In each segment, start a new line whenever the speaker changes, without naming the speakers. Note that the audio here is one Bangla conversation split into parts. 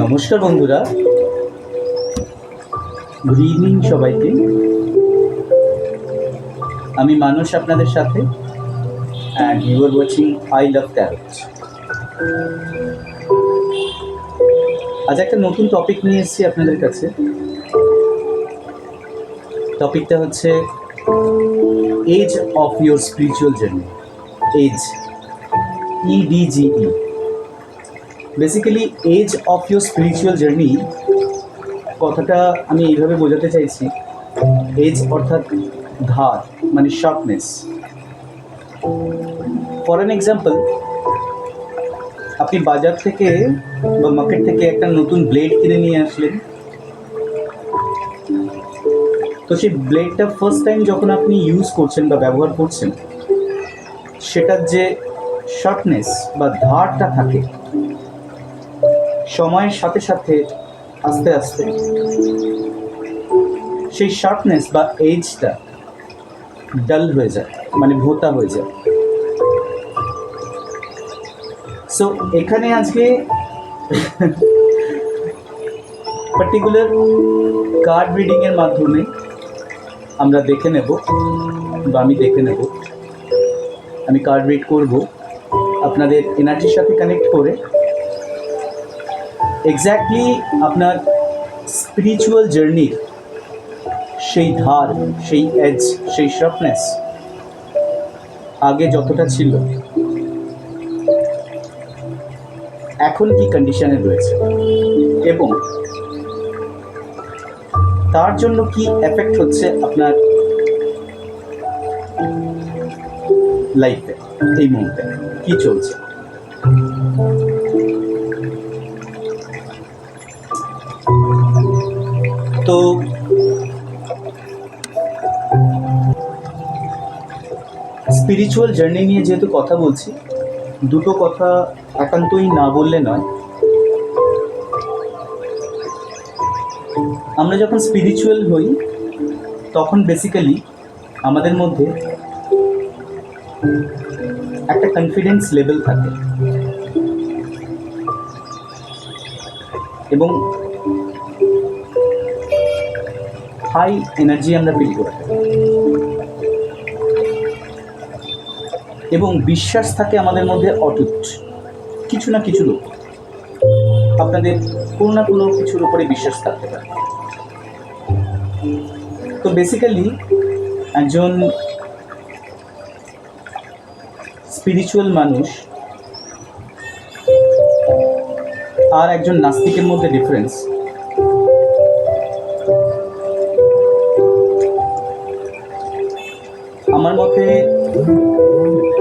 নমস্কার বন্ধুরা, গুড ইভিনিং সবাইকে। আমি মানস আপনাদের সাথে, and you are watching I love tarot. আজ একটা নতুন টপিক নিয়ে এসেছি আপনাদের কাছে। টপিকটা হচ্ছে edge of your spiritual journey. Edge, EDGE। Basically edge of your spiritual journey কথাটা আমি এইভাবে বোঝাতে চাইছি, এজ অর্থাৎ ধার, মানে শার্পনেস। ফর অ্যান এক্সাম্পল, আপনি বাজার থেকে বা মার্কেট থেকে একটা নতুন ব্লেড কিনে নিয়ে আসলেন। তো সেই ব্লেডটা ফার্স্ট টাইম যখন আপনি ইউজ করছেন বা ব্যবহার করছেন, সেটার যে শার্পনেস বা ধারটা থাকে, সময়ের সাথে সাথে আস্তে আস্তে সেই শার্পনেস বা এজটা ডাল হয়ে যায়, মানে ভোঁতা হয়ে যায়। সো এখানে আজকে পার্টিকুলার কার্ড রিডিংয়ের মাধ্যমে আমরা দেখে নেব, বা আমি দেখে নেব, আমি কার্ড রিড করব আপনাদের এনার্জির সাথে কানেক্ট করে এক্স্যাক্টলি আপনার স্পিরিচুয়াল জার্নির সেই ধার, সেই এজ, সেই শার্পনেস আগে যতটা ছিল এখন কি কন্ডিশনে রয়েছে, এবং তার জন্য কি এফেক্ট হচ্ছে আপনার লাইফে, এই মুহূর্তে কি চলছে। তো স্পিরিচুয়াল জার্নি নিয়ে যেহেতু কথা বলছি, দুটো কথা একান্তই না বললে নয়। আমরা যখন স্পিরিচুয়াল হই তখন বেসিক্যালি আমাদের মধ্যে একটা কনফিডেন্স লেভেল থাকে এবং হাই এনার্জি আমরা ফিল করে থাকি, এবং বিশ্বাস থাকে আমাদের মধ্যে অটুট। কিছু না কিছুর উপর আপনাদের কোনো না কোনো কিছুর উপরে বিশ্বাস থাকতে পারে। তো বেসিক্যালি একজন স্পিরিচুয়াল মানুষ আর একজন নাস্তিকের মধ্যে ডিফারেন্স, আমার মতে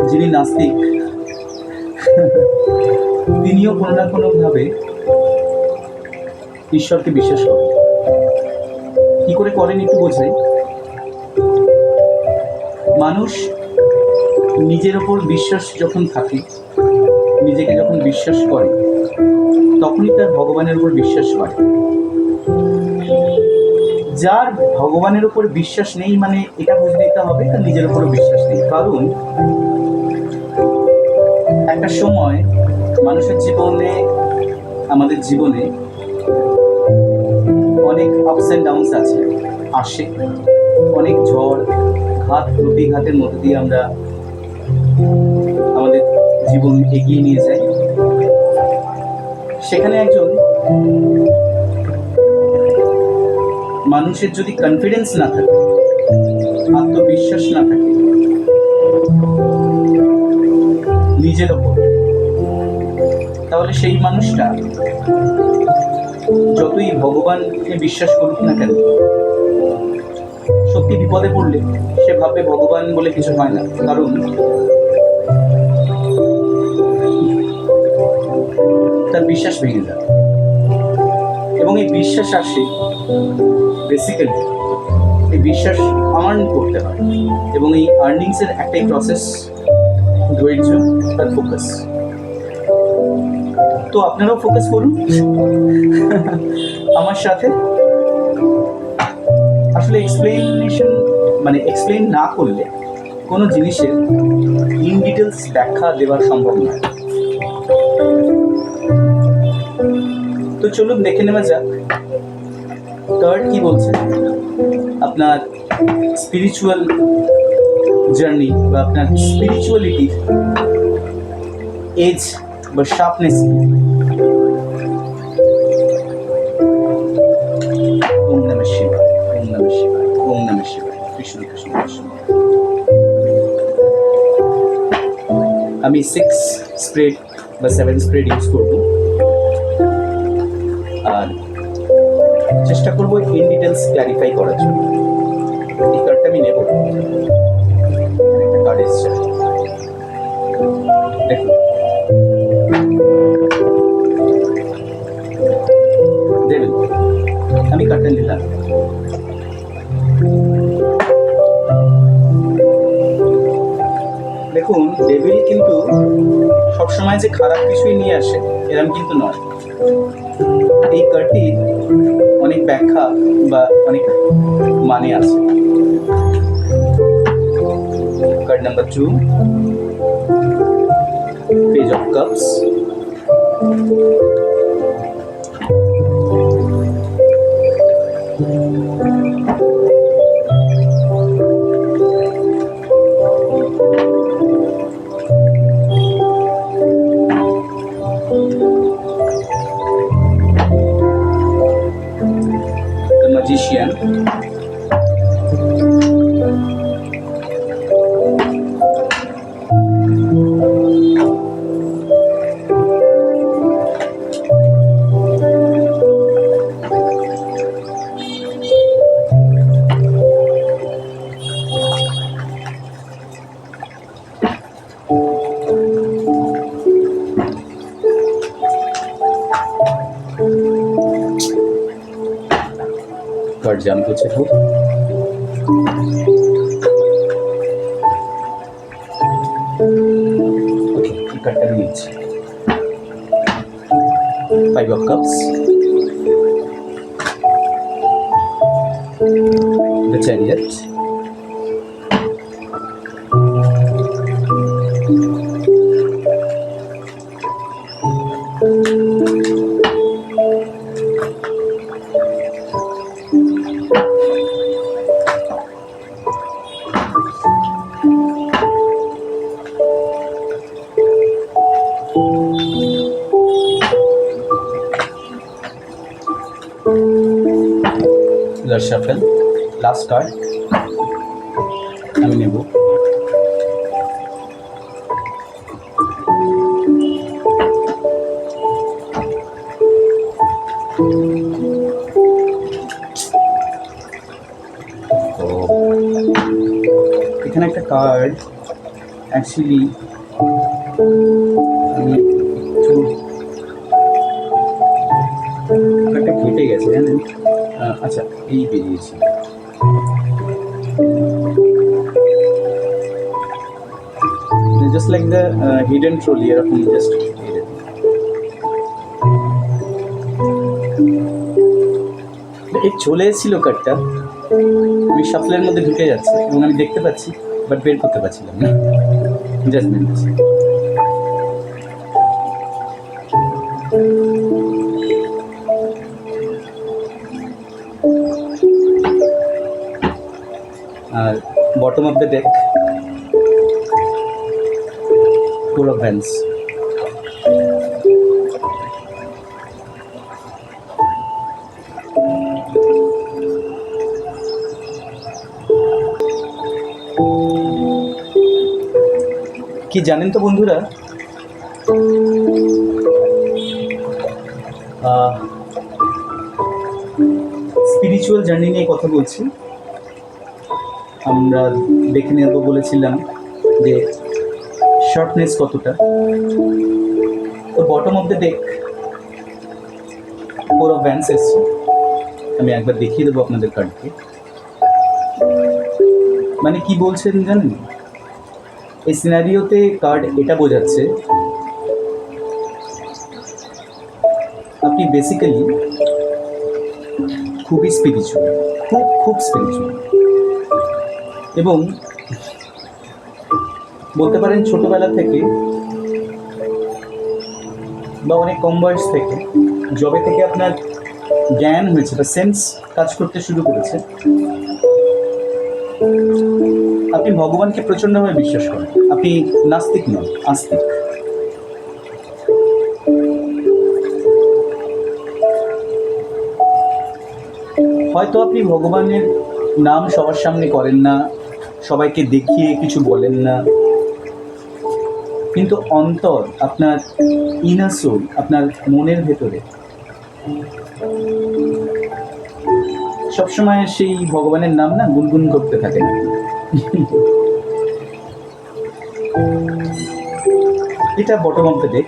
যিনি নাস্তিক তিনিও কোনো না কোনোভাবে ঈশ্বরকে বিশ্বাস করেন। কী করে করেন একটু বোঝাই। মানুষ নিজের ওপর বিশ্বাস যখন থাকে, নিজেকে যখন বিশ্বাস করে, তখনই তার ভগবানের উপর বিশ্বাস বাড়ে। যার ভগবানের উপর বিশ্বাস নেই, মানে এটা বুঝে নিতে হবে তার নিজের উপরও বিশ্বাস নেই। কারণ একটা সময় মানুষের জীবনে, আমাদের জীবনে অনেক আপস অ্যান্ড ডাউনস আসে, অনেক ঝড় ঘাত প্রতিঘাতের মধ্যে দিয়ে আমরা আমাদের জীবন এগিয়ে নিয়ে যাই। সেখানে একজন মানুষের যদি কনফিডেন্স না থাকে, আত্মবিশ্বাস না থাকে নিজের ওপর, তাহলে সেই মানুষটা যতই ভগবানকে বিশ্বাস করুক না কেন, সত্যি বিপদে পড়লে সে ভাববে ভগবান বলে কিছু হয় না। কারণ তার বিশ্বাস ভেঙে যায়, এবং এই বিশ্বাস আসে বেসিক্যালি, এই বিশ্বাস আর্ন করতে হয়, এবং এই আর্নিংসের একটাই প্রসেস, ধৈর্য আর ফোকাস। তো আপনারাও ফোকাস করুন আমার সাথে। আসলে এক্সপ্লেন না করলে কোনো জিনিসের ইন ডিটেলস ব্যাখ্যা দেওয়া সম্ভব নয়। চলুন দেখে নেওয়া যাক কার্ড কি বলছে আপনার স্পিরিচুয়াল জার্নি বা আপনার স্পিরিচুয়ালিটির এজ বা শার্পনেস। ওম নমঃ শিবায়, ওম নমঃ শিবায়, ওম নমঃ শিবায়, কৃষ্ণ কৃষ্ণ কৃষ্ণ। আমি 6 স্প্রেড বা 7 স্প্রেড ইউজ করব আর চেষ্টা করব ইন ডিটেলস ক্ল্যারিফাই করার জন্য। এই কার্ডটা আমি নেব, একটা কার্ড এসছে দেখুন। দেবেন, আমি কার্ডটা নিলাম। দেখুন, ডেভিল কিন্তু সবসময় যে খারাপ কিছুই নিয়ে আসে এরকম কিন্তু নয়। এই কার্ডটির অনেক ব্যাখ্যা বা অনেক মানে আছে। Card number 2, page of cups. The Magician, card জানতে হচ্ছে খুব। ওকে, এই কার্ডটা নিচ্ছি। 5 of Cups, the Chariot, the Shuffle, last card আমি নেব। এখানে একটা কার্ড অ্যাকচুয়ালি আমি একটু কার্ডটা কেটে গেছে জানেন। আচ্ছা, এই বেরিয়েছি। Just like the hidden trolley, এরকম জাস্ট এই চলে এসেছিল কার্ডটা। আমি শাফলের মধ্যে ঢুকে যাচ্ছে এবং আমি দেখতে পাচ্ছি বাট বের করতে পারছিলাম না। জাজমেন্ট। আর bottom of the deck, 4 of Wands। কি জানেন তো বন্ধুরা, স্পিরিচুয়াল জার্নি নিয়ে কথা বলছি। আমরা দেখে নেব বলেছিলাম যে শর্টনেস কতটা। তো bottom of the deck 4 of Wands এসছে। আমি একবার দেখিয়ে দেবো আপনাদের কার্ডকে। মানে কি বলছেন জানেন, এই সিনারিওতে কার্ড এটা বোঝাচ্ছে আপনি বেসিক্যালি খুবই স্পিরিচুয়াল, খুব স্পিরিচুয়াল, এবং বলতে পারেন ছোটবেলা থেকে বা অনেক কম বয়স থেকে, যবে থেকে আপনার জ্ঞান হয়েছে বা সেন্স কাজ করতে শুরু করেছে, আপনি ভগবানকে প্রচণ্ডভাবে বিশ্বাস করেন। আপনি নাস্তিক নন, আস্তিক। হয়তো আপনি ভগবানের নাম সবার সামনে করেন না, সবাইকে দেখিয়ে কিছু বলেন না, কিন্তু অন্তর, আপনার ইনার সোল, আপনার মনের ভেতরে সবসময় সেই ভগবানের নাম না গুনগুন করতে থাকেন। এটা বটম অফ দ্য ডেক,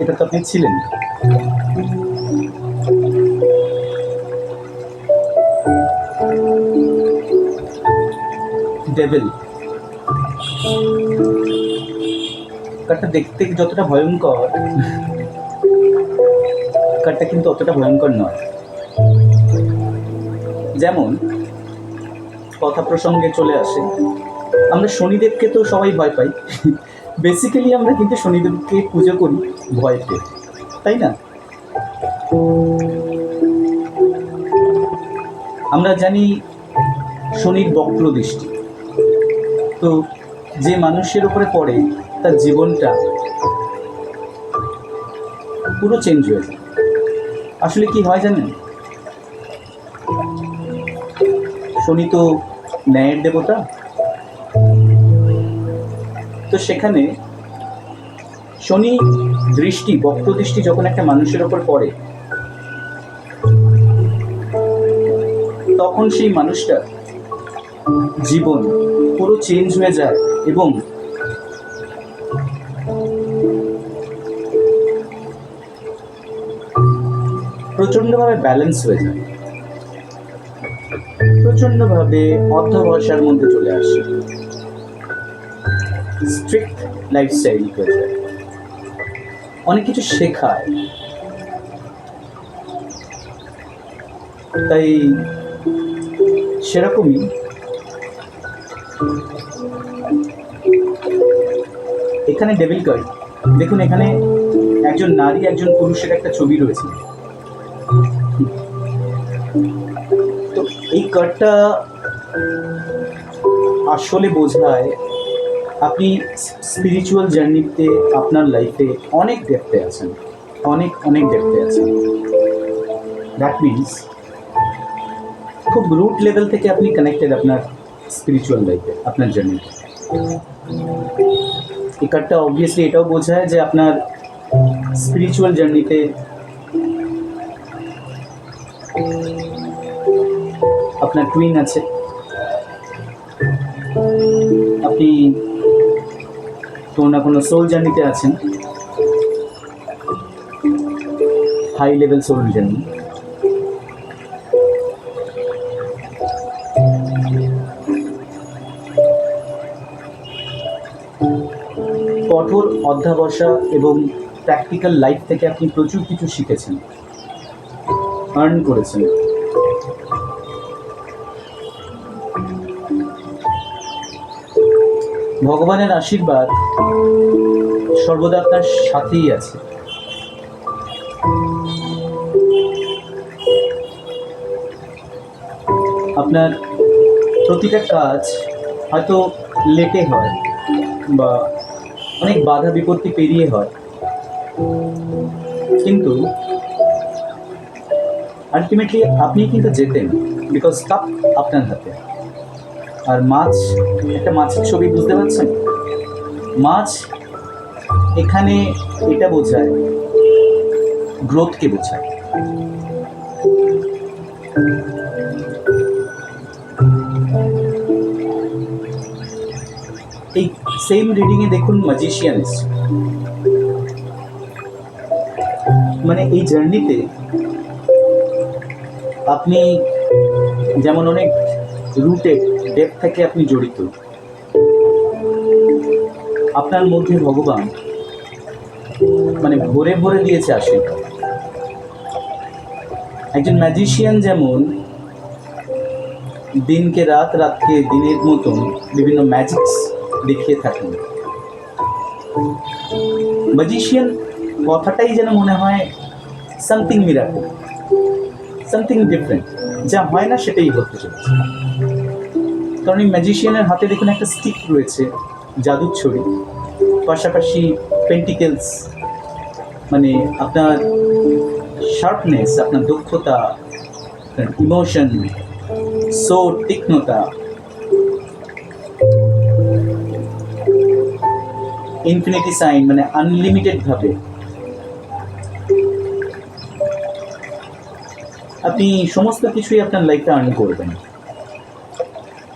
এটা তো আপনি ছিলেন। ডেভিল কার্ডটা দেখতে যতটা ভয়ঙ্কর, কার্ডটা কিন্তু অতটা ভয়ঙ্কর নয়। যেমন কথা প্রসঙ্গে চলে আসে, আমরা শনিদেবকে তো সবাই ভয় পাই। বেসিক্যালি আমরা কিন্তু শনিদেবকে পুজো করি ভয় পেয়ে, তাই না? আমরা জানি শনির বক্র দৃষ্টি, তো যে মানুষের উপরে পড়ে তার জীবনটা পুরো চেঞ্জ হয়ে যায়। আসলে কি হয় জানেন, শনি তো ন্যায়ের দেবতা, তো সেখানে শনি দৃষ্টি, বক্র দৃষ্টি যখন একটা মানুষের ওপর পড়ে, তখন সেই মানুষটার জীবন পুরো চেঞ্জ হয়ে যায় এবং প্রচণ্ডভাবে ব্যালেন্স হয়ে যায়, প্রচণ্ডভাবে অধ্যবসায়ের মধ্যে চলে আসে, স্ট্রিক্ট লাইফস্টাইল হয়ে যায়, অনেক কিছু শেখায়। তাই সেরকমই এখানে ডেভিল কার্ড দেখুন, এখানে একজন নারী একজন পুরুষের একটা ছবি রয়েছে। তো এই কার্ডটা আসলে বোঝায় আপনি স্পিরিচুয়াল জার্নিতে আপনার লাইফে অনেক ডেপথে আছেন, অনেক অনেক ডেপথে আছেন। দ্যাট মিনস খুব রুট লেভেল থেকে আপনি কানেক্টেড আপনার স্পিরিচুয়াল লাইফে, আপনার জার্নিতে। এই কার্ডটা অবভিয়াসলি এটাও বোঝায় যে আপনার স্পিরিচুয়াল জার্নিতে আপনার টুইন আছে, আপনি কোনো না কোনো সোল জার্নিতে আছেন, হাই লেভেল সোল জার্নি। কঠোর অধ্যাবসা এবং প্র্যাকটিক্যাল লাইফ থেকে আপনি প্রচুর কিছু শিখেছেন, আর্ন করেছেন। ভগবানের আশীর্বাদ সর্বদা আপনার সাথেই আছে। আপনার প্রতিটা কাজ হয়তো লেটে হয় বা অনেক বাধা বিপত্তি পেরিয়ে হয়, কিন্তু আলটিমেটলি আপনি কিন্তু জেতেন, বিকজ কাপ আপনার হাতে। আর মাছ, একটা মাছের ছবি বুঝতে পারছেন, মাছ এখানে এটা বোঝায় গ্রোথকে বোঝায়। এই সেম রিডিংয়ে দেখুন ম্যাজিশিয়ান এসছে, মানে এই জার্নিতে আপনি যেমন অনেক রুটে ডেপথ থেকে আপনি জড়িত, আপনার মধ্যে ভগবান মানে ভরে ভরে দিয়েছে আশীর্বাদ। একজন ম্যাজিশিয়ান যেমন দিনকে রাত, রাতকে দিনের মতন বিভিন্ন ম্যাজিক্স দেখিয়ে থাকেন, ম্যাজিশিয়ান কথাটাই যেন মনে হয় সামথিং মিরাকল, সামথিং ডিফারেন্ট, যা হয় না সেটাই হতে চলেছে। কারণ এই ম্যাজিশিয়ানের হাতে দেখুন একটা স্টিক রয়েছে, জাদুর ছড়ি, পাশাপাশি পেন্টিকেলস, মানে আপনার শার্পনেস, আপনার দক্ষতা, ইমোশন, তীক্ষ্ণতা, ইনফিনিটি সাইন, মানে আনলিমিটেড ভাবে আপনি সমস্ত কিছুই আপনার লাইফে আর্ন করবেন।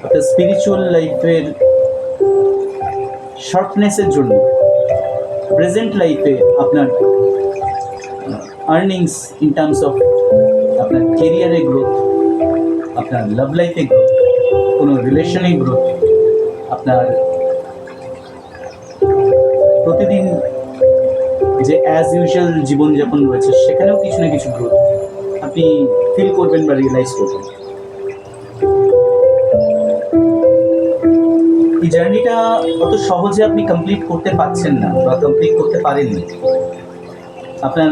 আপনার স্পিরিচুয়াল লাইফের শার্পনেসের জন্য প্রেজেন্ট লাইফে আপনার আর্নিংস ইন টার্মস অফ আপনার কেরিয়ারে গ্রোথ, আপনার লাভ লাইফে গ্রোথ, কোনো রিলেশনে গ্রোথ, আপনার প্রতিদিন যে অ্যাজ ইউজুয়াল জীবনযাপন রয়েছে সেখানেও কিছু না কিছু গ্রোথ আপনি ফিল করবেন বা রিয়েলাইজ করবেন। এই জার্নিটা অত সহজে আপনি কমপ্লিট করতে পারছেন না বা কমপ্লিট করতে পারেননি। আপনার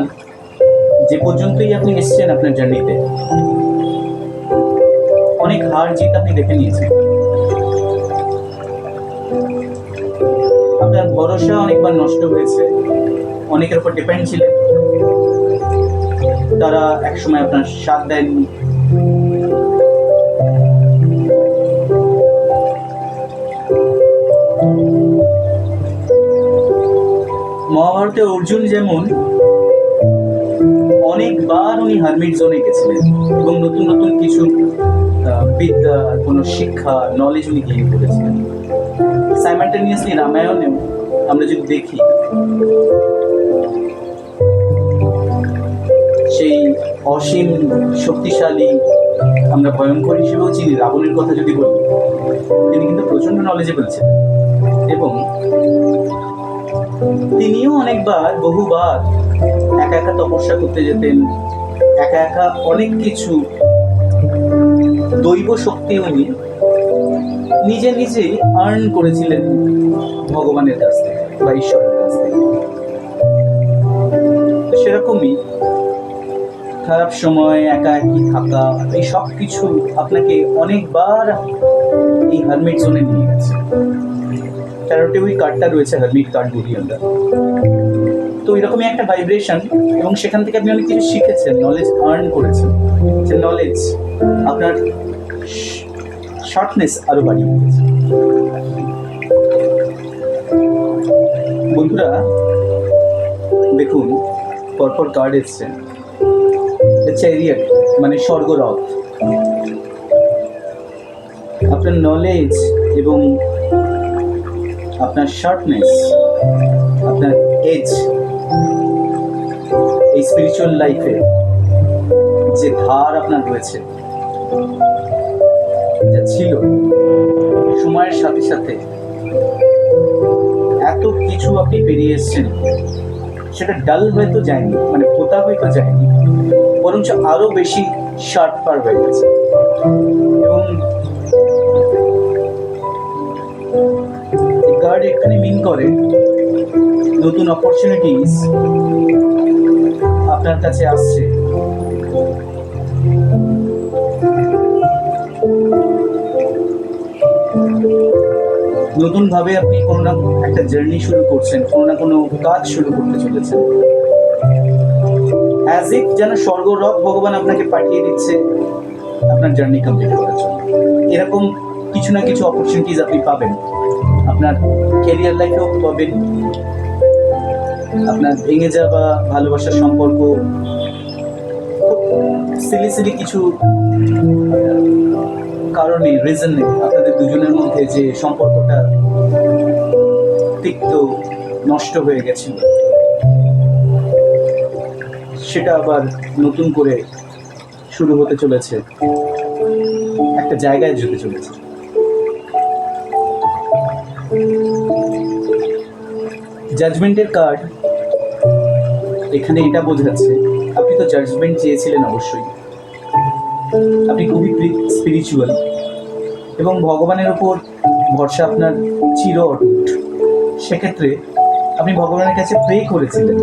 যে পর্যন্তই আপনি এসছেন আপনার জার্নিতে অনেক হার জিত আপনি দেখে নিয়েছেন। আপনার ভরসা অনেকবার নষ্ট হয়েছে, অনেকের উপর ডিপেন্ড ছিলেন, তারা একসময় আপনার সাথ দেননি। মহাভারতে অর্জুন যেমন অনেকবার উনি হারমিট জোনে গেছিলেন এবং নতুন নতুন কিছু বিদ্যা, কোনো শিক্ষা, নলেজ উনি গেইন করেছিলেন। সাইমালটেনিয়াসলি রামায়ণেও আমরা যদি দেখি সেই অসীম শক্তিশালী, আমরা ভয়ঙ্কর হিসেবেও চিনি রাবণের কথা যদি বলি, তিনি কিন্তু প্রচন্ড নলেজেবল ছিলেন এবং তিনিও অনেকবার বহুবার একা একা তপস্যা করতে যেতেন, একা একা অনেক কিছু দৈব শক্তি উনি নিজে নিজেই আর্ন করেছিলেন ভগবানের কাছ থেকে বা ঈশ্বরের কাছ থেকে। সেরকমই খারাপ সময়, একা একই থাকা, এই সব কিছু আপনাকে অনেকবার এই হারমিট জোনে নিয়ে গেছে। ট্যারোটে ওই কার্ডটা রয়েছে, হারমিট কার্ড বলি আমরা। তো এরকমই একটা ভাইব্রেশন, এবং সেখান থেকে আপনি অনেক কিছু শিখেছেন, নলেজ আর্ন করেছেন। যে নলেজ আপনার শার্পনেস আরো বাড়িয়ে দিয়েছে। বন্ধুরা দেখুন, পরপর কার্ড এসছে। চ্যারিয়ট মানে স্বর্গরথ। আপনার নলেজ এবং আপনার শার্পনেস, আপনার এজ, এই স্পিরিচুয়াল লাইফে যে ধার আপনার রয়েছে, যা ছিল সময়ের সাথে সাথে এত কিছু আপনি পেরিয়ে এসছেন, সেটা ডাল হয়তো যায়নি, মানে পোতা হয়তো যায়নি, বরঞ্চ আরো বেশি শার্পার হয়ে গেছে। এবং কার্ড এখানে মিন করে নতুন অপরচুনিটিস আপনার কাছে আসছে। নতুন ভাবে আপনি কোনো না একটা জার্নি শুরু করছেন, কোনো না কোনো কাজ শুরু করতে চলেছেন। অ্যাজ ইফ যেন স্বর্গরথ ভগবান আপনাকে পাঠিয়ে দিচ্ছে আপনার জার্নি কমপ্লিট করার জন্য। এরকম কিছু না কিছু অপরচুনিটিস আপনি পাবেন, আপনার ক্যারিয়ার লাইফেও পাবেন, আপনার ভেঙে যাওয়া ভালোবাসার সম্পর্ক, সিলি সিলি কিছু কারণে, রিজনে আপনাদের দুজনের মধ্যে যে সম্পর্কটা তিক্ত, নষ্ট হয়ে গেছিল, সেটা আবার নতুন করে শুরু হতে চলেছে, একটা জায়গায় যেতে চলেছে। জাজমেন্টের কার্ড এখানে এটা বোঝাচ্ছে, আপনি তো জাজমেন্ট চেয়েছিলেন অবশ্যই, আপনি খুবই স্পিরিচুয়াল এবং ভগবানের ওপর ভরসা আপনার চির অটুট। সেক্ষেত্রে আপনি ভগবানের কাছে প্রে করেছিলেন,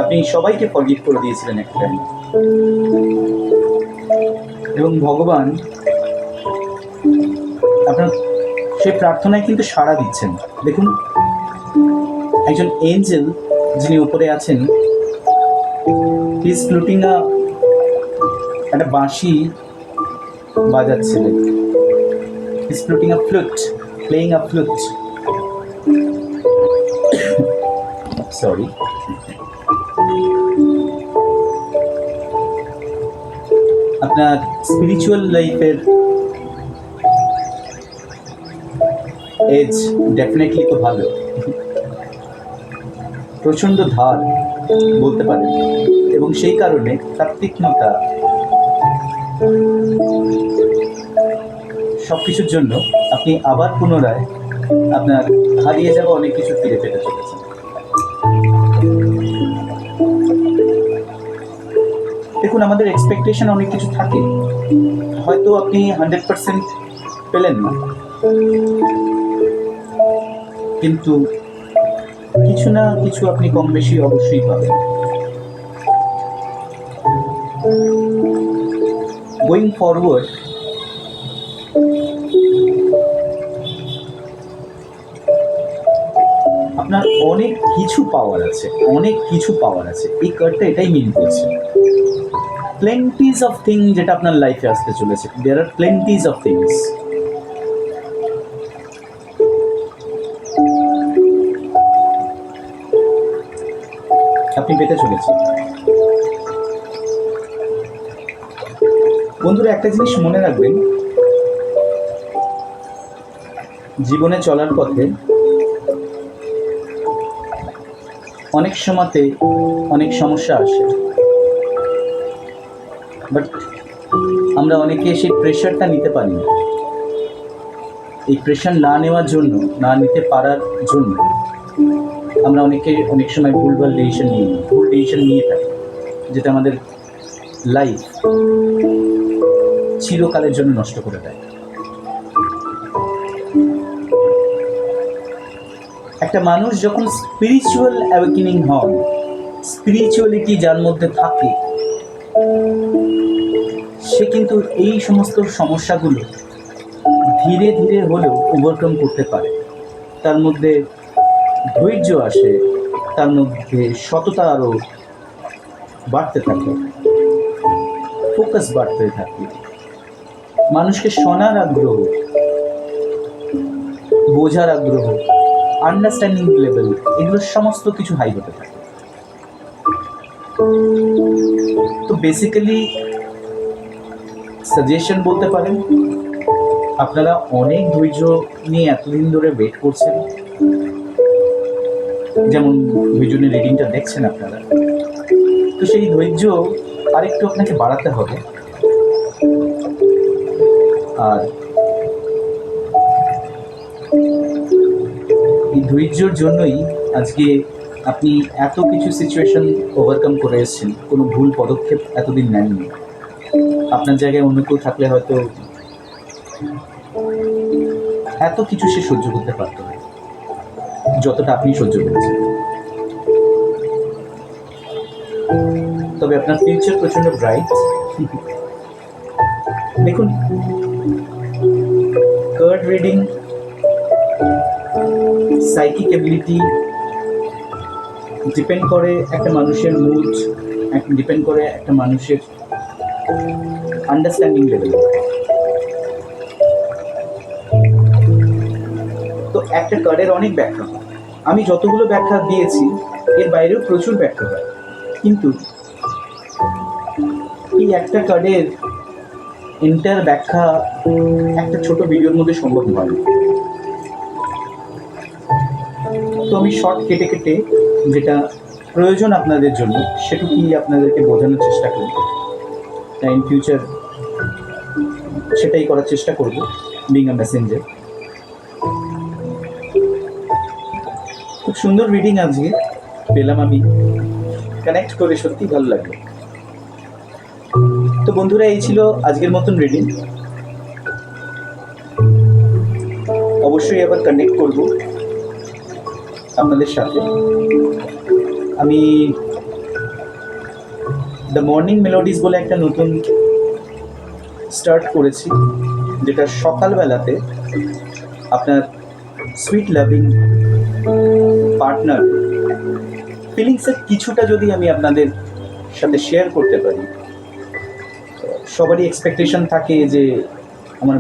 আপনি সবাইকে ফরগিভ করে দিয়েছিলেন একটা টাইম, এবং ভগবান আপনার সেই প্রার্থনায় কিন্তু সাড়া দিচ্ছেন। দেখুন, একজন এঞ্জেল যিনি উপরে আছেন, হি ইজ ফ্লুটিং একটা বাঁশি বাজাচ্ছিলেন, he is fluting a flute, playing a flute, sorry. আপনার স্পিরিচুয়াল লাইফের এজ ডেফিনেটলি তো ভালো, প্রচণ্ড ধার বলতে পারেন, এবং সেই কারণে তার তীক্ষ্ণতা সব কিছুর জন্য আপনি আবার পুনরায় আপনার হারিয়ে যাওয়া অনেক কিছু ফিরে পেতে চলেছেন। দেখুন, আমাদের এক্সপেকটেশন অনেক কিছু থাকে, হয়তো আপনি 100% পেলেন না, কিন্তু কিছু না কিছু আপনি কম বেশি অবশ্যই পাবেন। গোয়িং ফরওয়ার্ড, আপনার অনেক কিছু পাওয়ার আছে, অনেক কিছু পাওয়ার আছে। এই কার্ডটা এটাই মিন করছে, প্লেন্টিজ অফ থিং যেটা আপনার লাইফে আসতে চলেছে। দেয়ার আর প্লেন্টিজ অফ থিংস। আপনি পেতে চলেছেন। বন্ধুরা, একটা জিনিস মনে রাখবেন, জীবনে চলার পথে অনেক সময়তে অনেক সমস্যা আসে, বাট আমরা অনেকে সেই প্রেশারটা নিতে পারি না। এই প্রেশার না নেওয়ার জন্য, না নিতে পারার জন্য আমরা অনেকে অনেক সময় ভুল ডিসিশন নিয়ে থাকি, যেটা আমাদের লাইফ চিরকালের জন্য নষ্ট করে দেয়। একটা মানুষ যখন স্পিরিচুয়াল অ্যাওয়েকেনিং হন, স্পিরিচুয়ালিটি যার মধ্যে থাকে, সে কিন্তু এই সমস্ত সমস্যাগুলো ধীরে ধীরে হলেও ওভারকাম করতে পারে। তার মধ্যে ধৈর্য আসে, তার মধ্যে সততা আরও বাড়তে থাকে, ফোকাস বাড়তে থাকে, মানুষকে শোনার আগ্রহ, বোঝার আগ্রহ, আন্ডারস্ট্যান্ডিং লেভেল, এগুলো সমস্ত কিছু হাই হতে থাকে। তো বেসিক্যালি সাজেশন বলতে পারেন, আপনারা অনেক ধৈর্য নিয়ে এতদিন ধরে ওয়েট করছেন, যেমন ধৈর্য নিয়ে রিডিংটা দেখছেন আপনারা, তো সেই ধৈর্য আরেকটু আপনাকে বাড়াতে হবে। আর এই ধৈর্যর জন্যই আজকে আপনি এত কিছু সিচুয়েশন ওভারকাম করে এসেছেন, কোনো ভুল পদক্ষেপ এতদিন নেননি। আপনার জায়গায় অন্য কেউ থাকলে হয়তো এত কিছু সে সহ্য করতে পারত না, যতটা আপনি সহ্য করেছেন। তবে আপনার ফিউচার প্রচন্ড ব্রাইট। দেখুন, card reading, psychic ability depend করে একটা মানুষের মুড, ডিপেন্ড করে একটা মানুষের আন্ডারস্ট্যান্ডিং লেভেল। তো একটা কার্ডের অনেক ব্যাখ্যা হয়, আমি যতগুলো ব্যাখ্যা দিয়েছি এর বাইরেও প্রচুর ব্যাখ্যা হয়, কিন্তু এই একটা কার্ডের এন্টার ব্যাখ্যা একটা ছোট ভিডিওর মধ্যে সম্ভব হয় না। তো আমি শর্ট কেটে কেটে যেটা প্রয়োজন আপনাদের জন্য সেটুকুই আপনাদেরকে বোঝানোর চেষ্টা করি। তাই ইন ফিউচার সেটাই করার চেষ্টা করব, বিং আ মেসেঞ্জার। খুব সুন্দর রিডিং আজকে পেলাম, আমি কানেক্ট করে সত্যি ভালো লাগলো। তো বন্ধুরা, এই ছিল আজকের মতন রিডিং। অবশ্যই আবার কানেক্ট করব আপনাদের সাথে। আমি দ্য মর্নিং মেলোডিজ বলে একটা নতুন স্টার্ট করেছি, যেটা সকালবেলাতে আপনার সুইট লাভিং পার্টনার ফিলিংসের কিছুটা যদি আমি আপনাদের সাথে শেয়ার করতে পারি। সবারই এক্সপেকটেশন থাকে যে আমার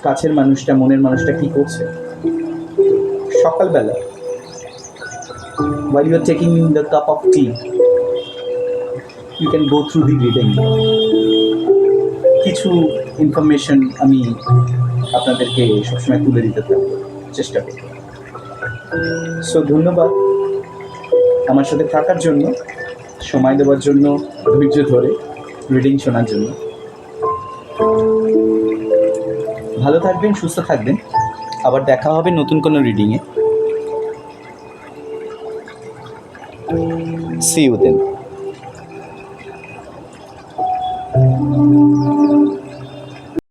কাছের মানুষটা, মনের মানুষটা কী করছে। সকালবেলা while you are taking the cup of tea, you can go through the reading. কিছু ইনফরমেশন আমি আপনাদেরকে সবসময় তুলে দিতে থাকবো, চেষ্টা করব। সো ধন্যবাদ আমার সাথে থাকার জন্য, সময় দেওয়ার জন্য, ধৈর্য ধরে রিডিং শোনার জন্য। ভালো থাকবেন, সুস্থ থাকবেন। আবার দেখা হবে নতুন কোনো রিডিংয়ে। See you then.